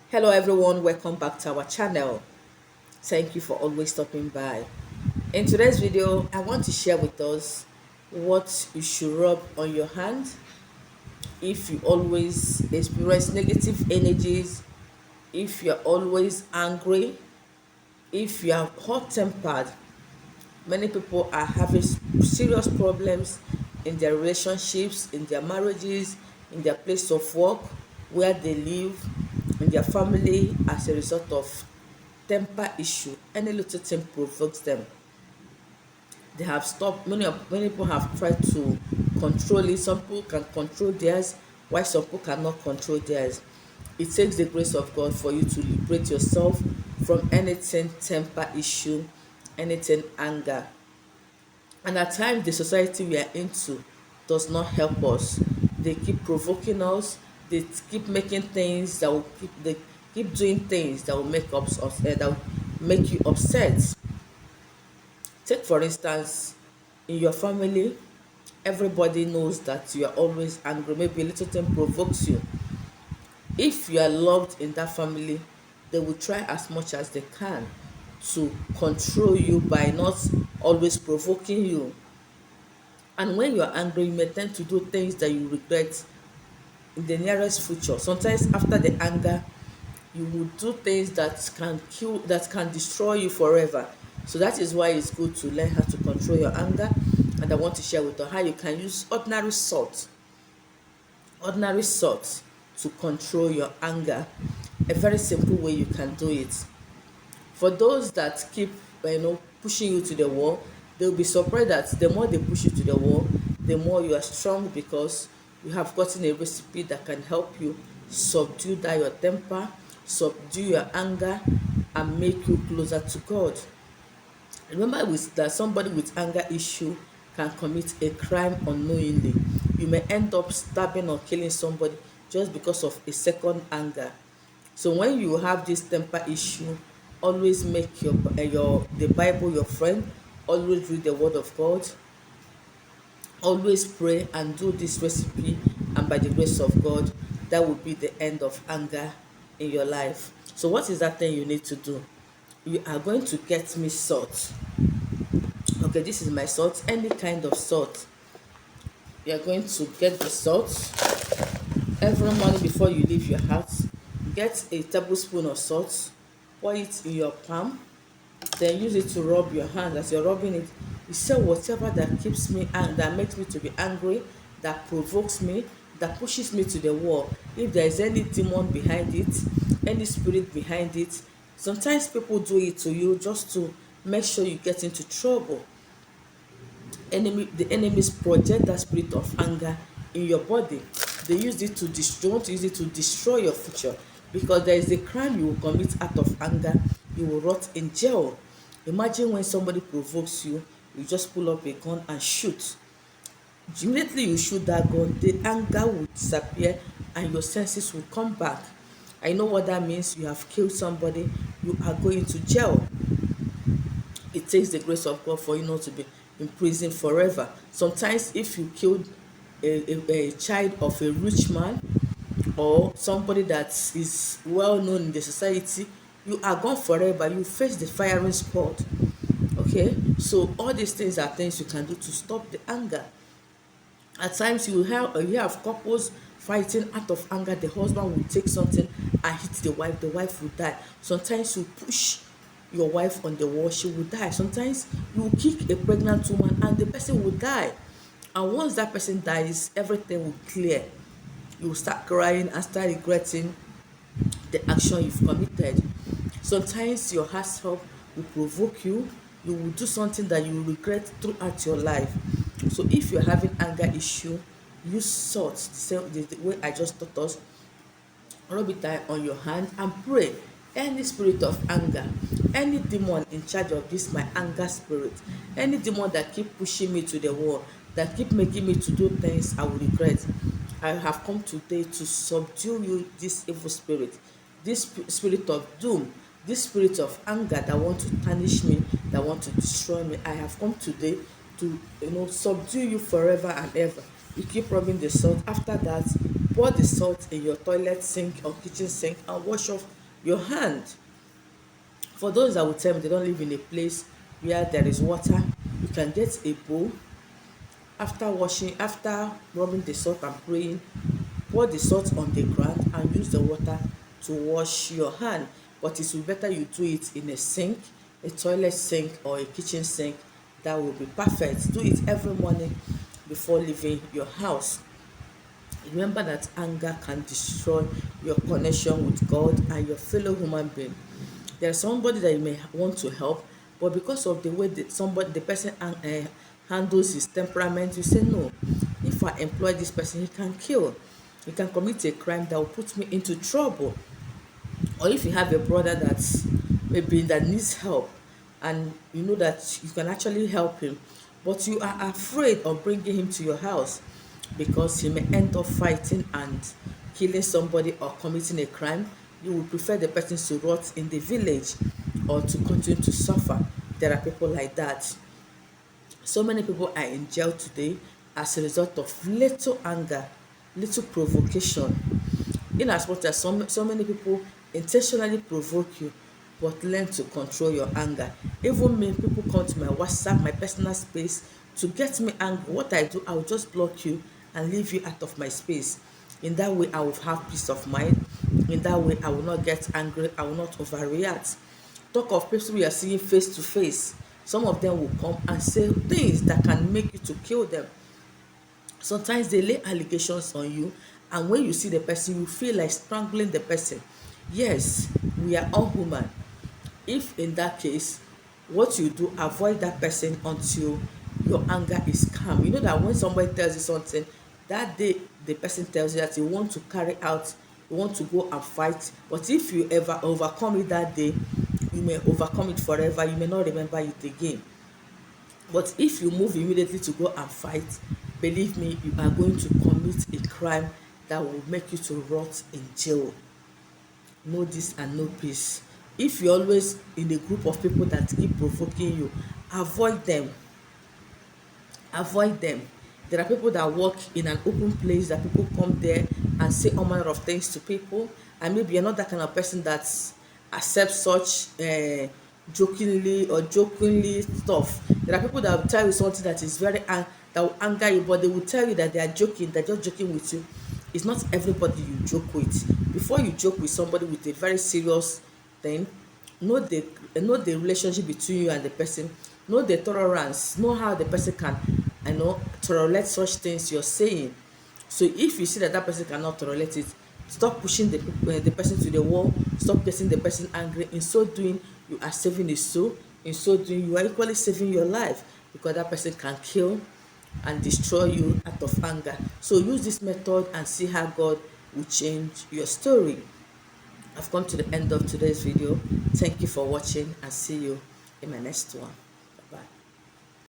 Hello everyone, welcome back to our channel. Thank you for always stopping by. In today's video, I want to share with us what you should rub on your hand if you always experience negative energies, if you're always angry, if you are hot-tempered. Many people are having serious problems in their relationships, in their marriages, in their place of work, where they live, in their family as a result of temper issue. Any little thing provokes them. They have stopped. Many people have tried to control it. Some people can control theirs, while some people cannot control theirs. It takes the grace of God for you to liberate yourself from anything temper issue, anything anger. And at times, the society we are into does not help us. They keep provoking us. They keep making things that will keep they keep doing things that will make us upset, that will make you upset. Take for instance, in your family, everybody knows that you are always angry. Maybe a little thing provokes you. If you are loved in that family, they will try as much as they can to control you by not always provoking you. And when you are angry, you may tend to do things that you regret in the nearest future. Sometimes after the anger, you will do things that can kill, that can destroy you forever. So that is why it's good to learn how to control your anger. And I want to share with you how you can use ordinary salt to control your anger. A very simple way you can do it. For those that keep pushing you to the wall, they'll be surprised that the more they push you to the wall, the more you are strong, because you have gotten a recipe that can help you subdue that your temper, subdue your anger, and make you closer to God. Remember that somebody with anger issue can commit a crime unknowingly. You may end up stabbing or killing somebody just because of a second anger. So when you have this temper issue, always make your the Bible your friend. Always read the Word of God. Always pray and do this recipe, and by the grace of God, that will be the end of anger in your life. So what is that thing you need to do? You are going to get me salt. Okay, this is my salt, any kind of salt. You are going to get the salt every morning before you leave your house. Get a tablespoon of salt, pour it in your palm, then use it to rub your hand. As you're rubbing it, you say whatever that keeps me and that makes me to be angry, that provokes me, that pushes me to the wall. If there is any demon behind it, any spirit behind it, sometimes people do it to you just to make sure you get into trouble. The enemies project that spirit of anger in your body. They use it to destroy, want to use it to destroy your future, because there is a crime you will commit out of anger. You will rot in jail. Imagine when somebody provokes you, you just pull up a gun and shoot. Immediately you shoot that gun, the anger will disappear and your senses will come back. I know what that means. You have killed somebody, you are going to jail. It takes the grace of God for you not to be in prison forever. Sometimes if you killed a child of a rich man, or somebody that is well known in the society, you are gone forever. You face the firing squad. Okay, so all these things are things you can do to stop the anger. At times you have couples fighting out of anger. The husband will take something and hit the wife will die. Sometimes you push your wife on the wall, she will die. Sometimes you will kick a pregnant woman and the person will die. And once that person dies, everything will clear. You will start crying and start regretting the action you've committed. Sometimes your household will provoke you. You will do something that you will regret throughout your life. So if you're having anger issue, use salt the way I just taught us. Rub it on your hand and pray. Any spirit of anger, any demon in charge of this my anger spirit, any demon that keep pushing me to the wall, that keep making me to do things I will regret, I have come today to subdue you, this evil spirit, this spirit of doom, this spirit of anger that want to tarnish me, that want to destroy me. I have come today to subdue you forever and ever. You keep rubbing the salt. After that, Pour the salt in your toilet sink or kitchen sink and wash off your hand. For those that will tell me they don't live in a place where there is water, you can get a bowl. After rubbing the salt and praying, pour the salt on the ground and use the water to wash your hand. But it will be better you do it in a sink, a toilet sink or a kitchen sink. That will be perfect. Do it every morning before leaving your house. Remember that anger can destroy your connection with God and your fellow human being. There's somebody that you may want to help, but because of the way the person handles his temperament, you say no. If I employ this person, he can kill, he can commit a crime that will put me into trouble. Or if you have a brother that's maybe that needs help, and you know that you can actually help him, but you are afraid of bringing him to your house because he may end up fighting and killing somebody or committing a crime, you would prefer the person to rot in the village or to continue to suffer. There are people like that. So many people are in jail today as a result of little anger, little provocation. In as much as so many people intentionally provoke you, but learn to control your anger. Even me, people come to my WhatsApp, my personal space, to get me angry. What I do, I will just block you and leave you out of my space. In that way, I will have peace of mind. In that way, I will not get angry. I will not overreact. Talk of people we are seeing face to face. Some of them will come and say things that can make you to kill them. Sometimes they lay allegations on you, and when you see the person, you feel like strangling the person. Yes, we are all human. If in that case, what you do, avoid that person until your anger is calm. You know that when somebody tells you something, that day the person tells you that you want to carry out, you want to go and fight, but if you ever overcome it that day, you may overcome it forever, you may not remember it again. But if you move immediately to go and fight, believe me, you are going to commit a crime that will make you to rot in jail. Know this and know peace. If you're always in a group of people that keep provoking you, avoid them. Avoid them. There are people that work in an open place that people come there and say all manner of things to people, and maybe you're not that kind of person that accepts such jokingly stuff. There are people that will tell you something that is that will anger you, but they will tell you that they are joking, they're just joking with you. It's not everybody you joke with. Before you joke with somebody with a very serious thing, know the relationship between you and the person, know the tolerance, know how the person can tolerate such things you're saying. So if you see that person cannot tolerate it, stop pushing the person to the wall, stop getting the person angry. In so doing, you are saving his soul. In so doing, you are equally saving your life, because that person can kill and destroy you out of anger. So use this method and see how God will change your story. I've come to the end of today's video. Thank you for watching, and see you in my next one.